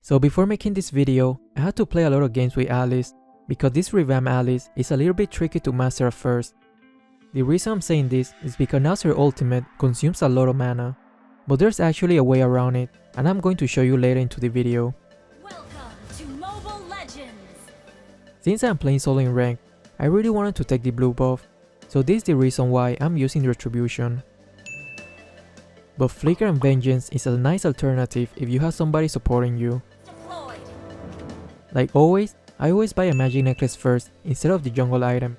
So before making this video, I had to play a lot of games with Alice, because this revamp Alice is a little bit tricky to master at first. The reason I'm saying this is because now her ultimate consumes a lot of mana, but there's actually a way around it, and I'm going to show you later into the video. Welcome to Mobile Legends! Since I'm playing solo in rank, I really wanted to take the blue buff, so this is the reason why I'm using Retribution. But Flicker and Vengeance is a nice alternative if you have somebody supporting you. Deployed. Like always, I always buy a magic necklace first instead of the jungle item,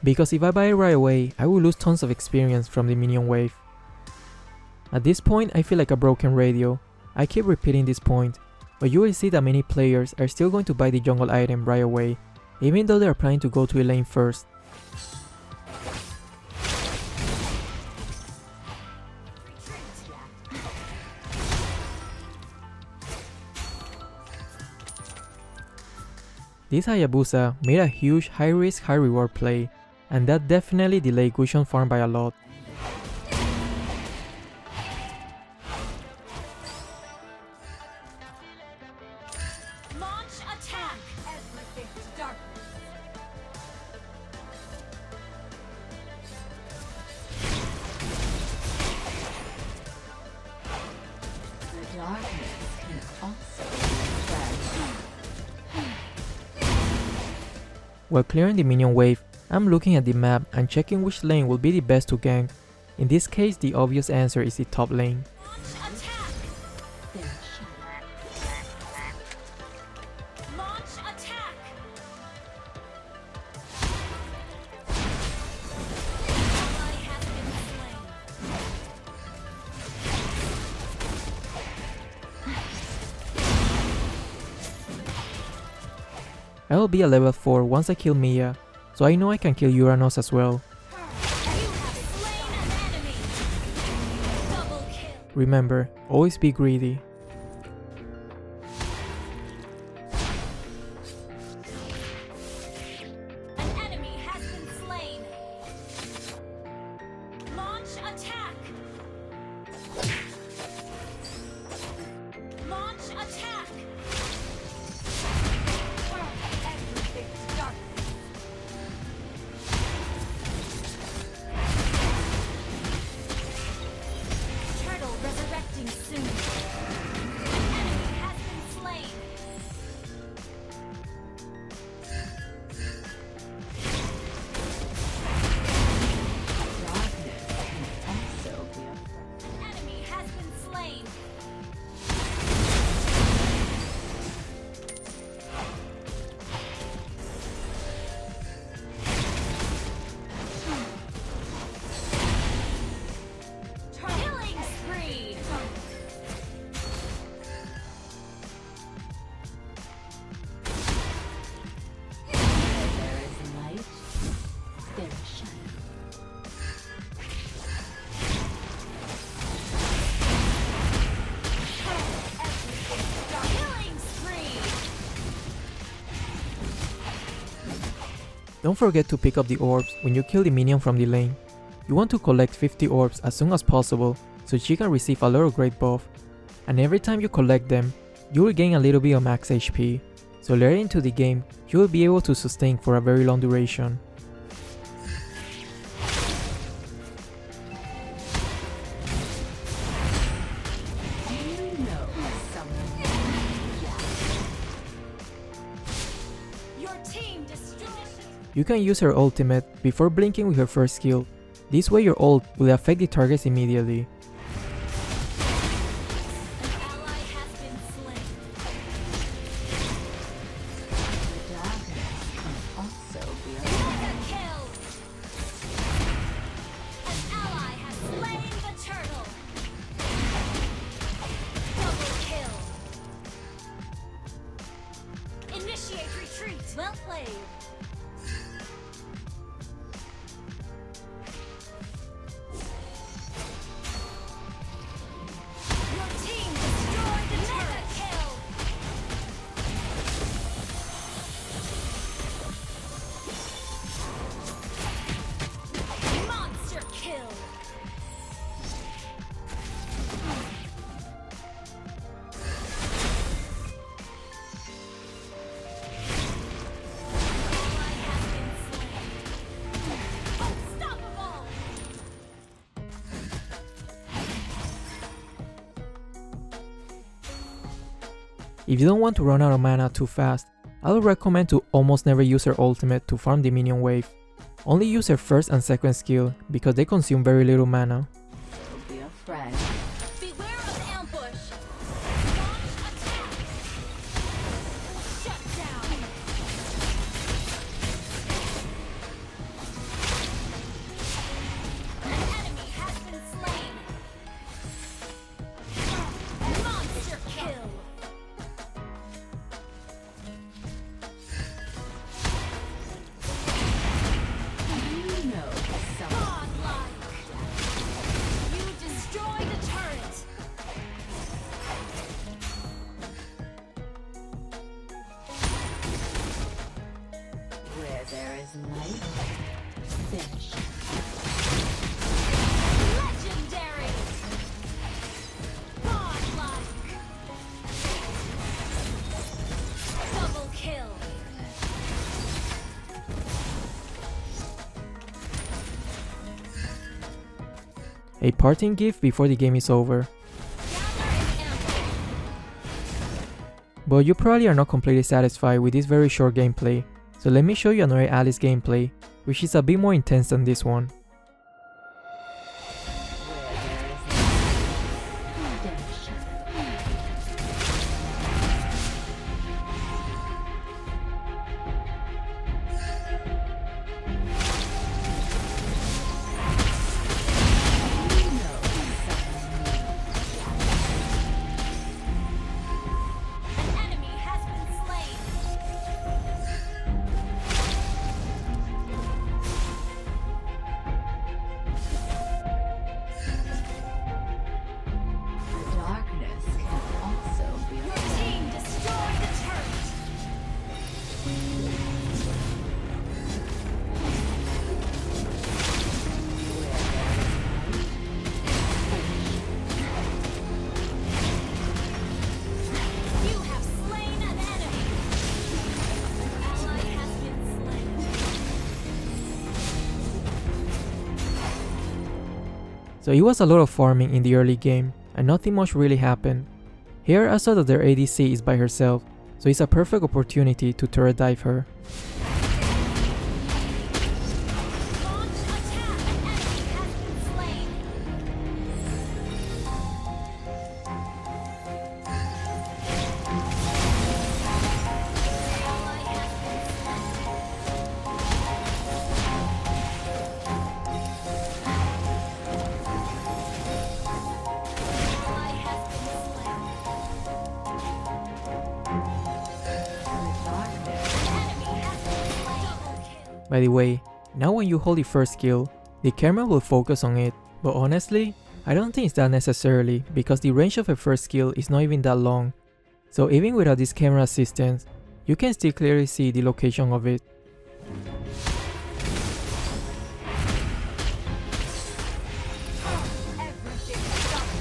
because if I buy it right away, I will lose tons of experience from the minion wave. At this point, I feel like a broken radio. I keep repeating this point, but you will see that many players are still going to buy the jungle item right away, even though they are planning to go to a lane first. This Hayabusa made a huge high risk high reward play, and that definitely delayed Gusion farm by a lot. Launch attack! Everything to darkness. The darkness can also be tragic. While clearing the minion wave, I'm looking at the map and checking which lane will be the best to gank. In this case, the obvious answer is the top lane. Launch attack! Launch attack! Ally has been slain. I will be a level 4 once I kill Mia, so I know I can kill Uranus as well. You have slain an enemy! Double kill! Remember, always be greedy. An enemy has been slain! Launch attack! Launch attack! Everything to darkness. Turtle resurrecting soon. An enemy has been slain. Darkness can also be a An enemy has been slain. Killing spree. there is light, there is shadow. Killing spree. Don't forget to pick up the orbs when you kill the minion from the lane. You want to collect 50 orbs as soon as possible so she can receive a lot of great buff. And every time you collect them, you will gain a little bit of max HP. So later into the game, you will be able to sustain for a very long duration. Do you know someone? Your team destroyed. You can use her ultimate before blinking with her first skill. This way your ult will affect the targets immediately. An ally has been slain. The darkness can also be a Mega kill. An ally has slain the turtle. Double kill. Initiate retreat. Well played. If you don't want to run out of mana too fast, I would recommend to almost never use her ultimate to farm the minion wave. Only use her first and second skill because they consume very little mana. Don't be a friend. Beware of ambush. Launch attack. Shut down. An enemy has been slain. Monster kill. You know something. Godlike. You destroyed a turret. Where there is light, finish. Legendary. Godlike. Double kill. A parting gift before the game is over. Gather in ambush. But you probably are not completely satisfied with this very short gameplay, so let me show you another Alice gameplay, which is a bit more intense than this one. Where there is light, redemption. You know something. An enemy has been slain. The darkness can also be Your a team destroyed the turret. You have slain an enemy. An ally has been slain. So it was a lot of farming in the early game, and nothing much really happened. Here I saw that their ADC is by herself, so it's a perfect opportunity to turret dive her. Launch attack. An enemy has been slain. Ally has been slain. Ally has been slain. the darkness. Enemy has been slain. Double kill. By the way, now when you hold the first skill, the camera will focus on it, but honestly, I don't think it's that necessarily because the range of a first skill is not even that long, so even without this camera assistance, you can still clearly see the location of it. Everything stopped.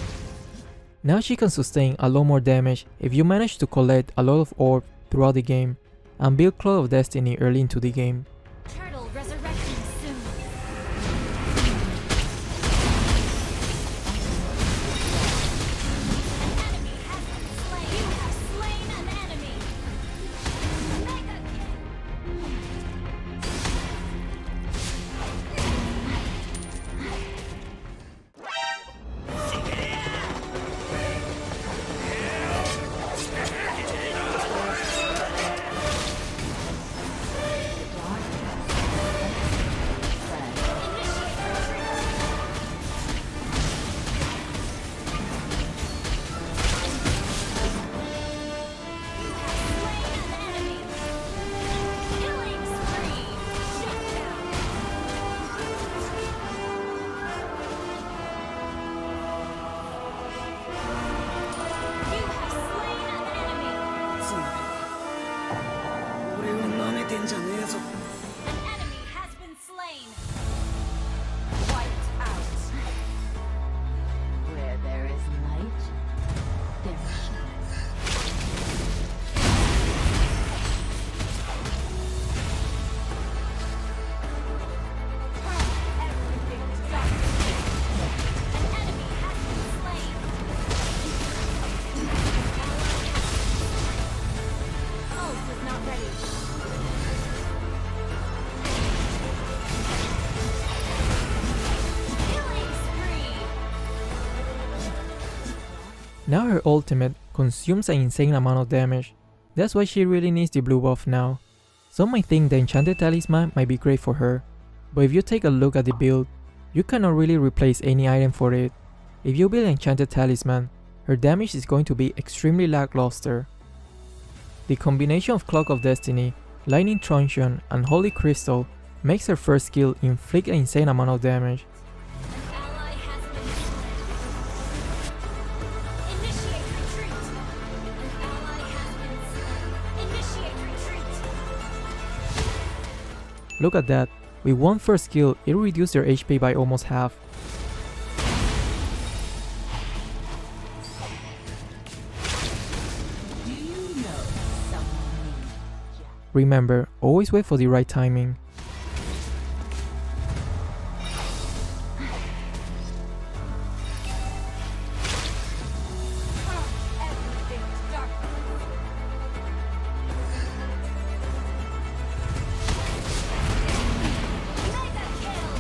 Now she can sustain a lot more damage if you manage to collect a lot of orb throughout the game and build Cloud of Destiny early into the game. Turtle resurrecting soon. An enemy has been slain. You have slain an enemy. Mega kill. The darkness Now her ultimate consumes an insane amount of damage. That's why she really needs the blue buff now. Some might think the enchanted talisman might be great for her, but if you take a look at the build, you cannot really replace any item for it. If you build enchanted talisman, her damage is going to be extremely lackluster. The combination of Cloak of Destiny, Lightning Truncheon, and Holy Crystal makes her first skill inflict an insane amount of damage. An ally has been slain. Initiate retreat. An ally has been slain. Initiate retreat. Look at that, with one first skill, it reduced their HP by almost half. Do you know someone ninja? Remember, always wait for the right timing. Everything is darkness. Mega kill.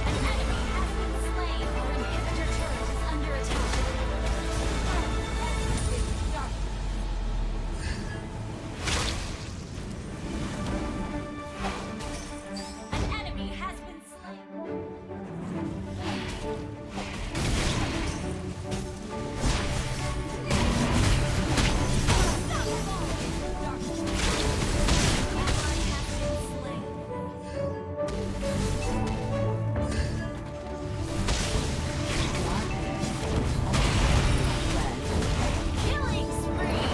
An enemy has been slain. Your inhibitor turret is under attack. Everything is darkness. An enemy has been slain. Ally has been slain. Killing spree.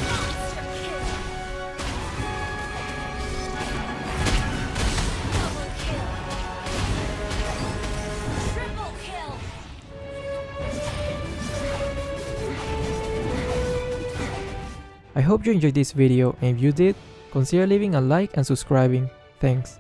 Monster kill. Double kill. Triple kill. I hope you enjoyed this video, and if you did, consider leaving a like and subscribing. Thanks.